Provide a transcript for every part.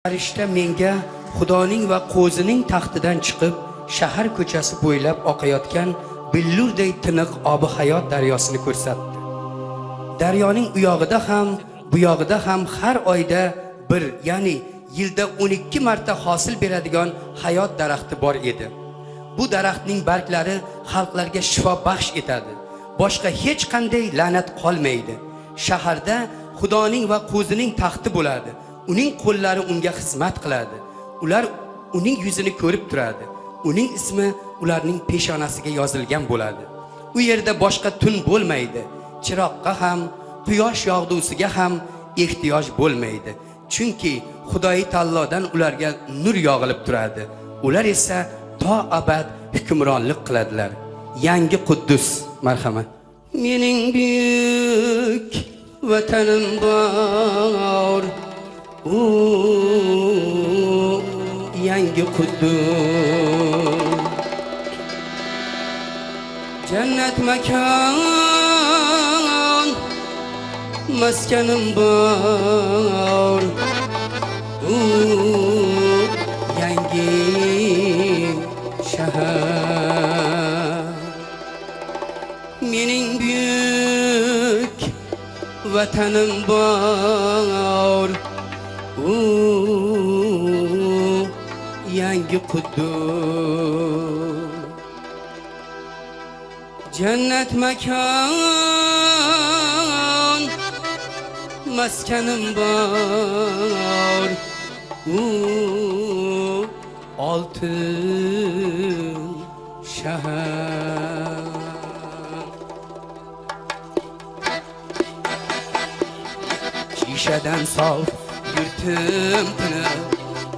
Farishta menga Xudoning va qo'zining taxtidan chiqib, shahar ko'chasi bo'ylab oqayotgan billurday tiniq obi hayot daryosini ko'rsatdi. Daryoning u yog'ida ham, bu yog'ida ham har oyda bir, ya'ni yilda 12 marta hosil beradigan hayot daraxti bor edi. Bu daraxtning barglari xalqlarga shifo baxsh etadi. Boshqa hech qanday la'nat qolmaydi. Shaharda Xudoning va qo'zining taxti bo'ladi. Uning qo'llari unga xizmat qiladi. Ular uning yuzini ko'rib turadi. Uning ismi ularning peshonasiga yozilgan bo'ladi. U yerda boshqa tun bo'lmaydi. Chiroqqa ham, quyosh yog'dusiga ham ehtiyoj bo'lmaydi. Chunki Xudoy Taolodan ularga nur yog'ilib turadi. Ular esa to abad hukmronlik qiladilar. Yangi Quddus, marhamat. Mening buyuk vatanim bor. Yangi Quddus. Jannat makon, maskanim bor. Yangi shahar. Mening buyuk vatanim bor. Yangi Quddus. Jannat makon, maskanim bor. Oltin shahar. Shishadan sof yurtim tiniq,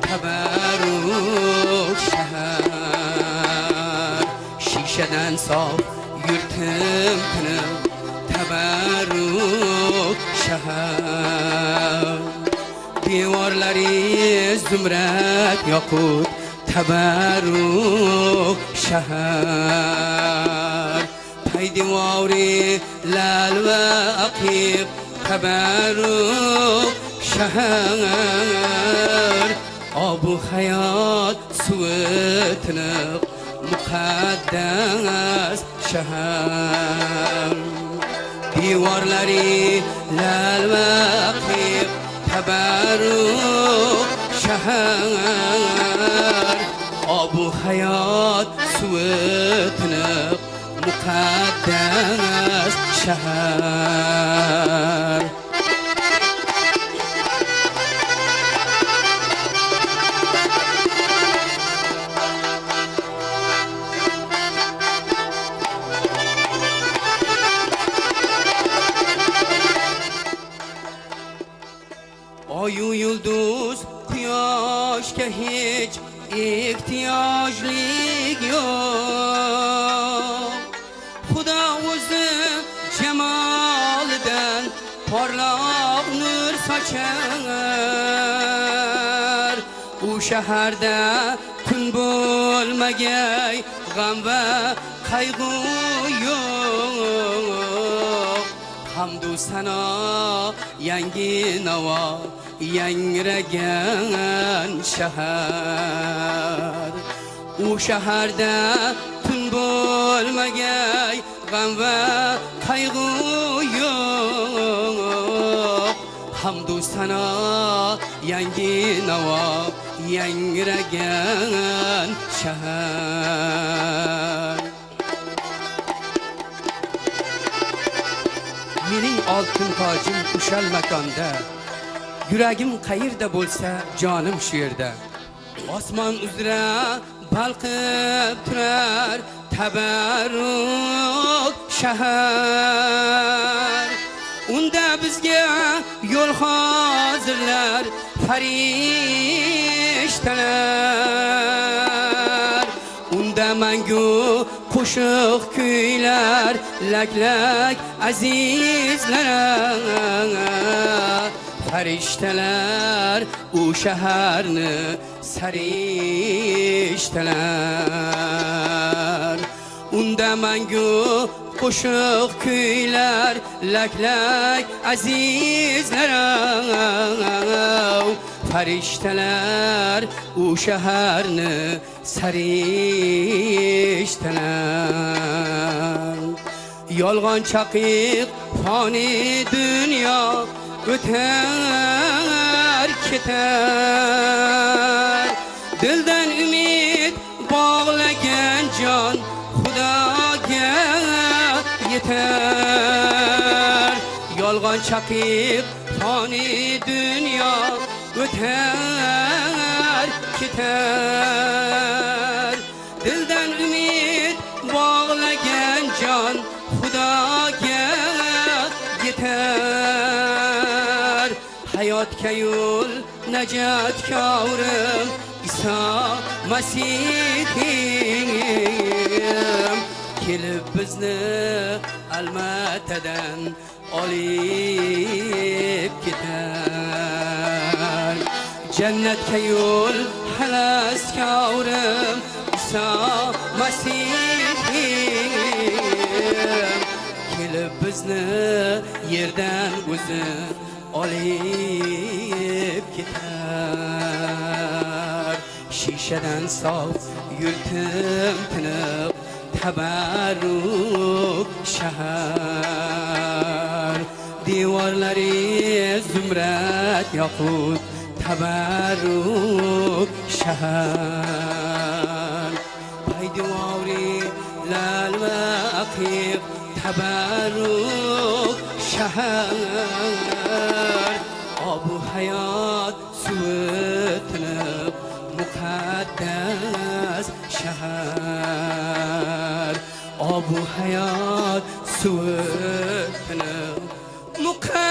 tabarruk shahar. Shishadan sof yurtim tiniq, tabarruk shahar. Devorlari zumrad yoqut, tabarruk shahar. Paydevori lal va aqiq, tabarruk shahar. Obu hayot suvi tiniq, muqaddas shahar. Devorlari lal va aqiq, tabarruk shahar. Obu hayot suvi tiniq, muqaddas shahar. Oyu yulduz quyoshga hech ehtiyojlik yo'q. Xudo o'zi jamolidan porloq nur sochar. U shaharda kun bo'lmagay, g'am va qayg'u yo'q. Hamdu sano yangi navo yangragan shahar. U shaharda tun bo'lmagay, g'am va qayg'u yo'q. Hamdu sano yangi navo yangragan shahar. Mening oltin tojim ushal makonda, yuragim qayerda bo'lsa jonim shu yerda. Osmon uzra balqib turar tabarruk shahar. Unda bizga yo'l hozirlar farishtalar. Unda mangu qo'shiq kuylar laklak azizlar. Farishtalar u shaharni sarishtalar. Unda mangu qo'shiq kuylar laklak azizlar. farishtalar u shaharni sarishtalar. Yolg'on chaqiq fani dunyo o'tar ketar. Dildan umid bog'lagan jon Xudoga yetar. Yolg'on chaqiq fani dunyo o'tar ketar. Dildan umid bog'lagan jon Xudoga yetar. Hayotga yo'l najot korim Iso Masihim kelib bizni almatadan olib ketar. Jannatga yo'l xalas korim Iso Masihim kelib bizni yerdan o'zi olib ketar. Shishadan sof yurtim tiniq tabarruk shahar. Devorlari zumrad yoqut tabarruk shahar. Paydivori lal va aqiq tabarruk shahar. Obu hayot suvi tinib muqaddas shahar. Obu hayot suvi tinib muqaddas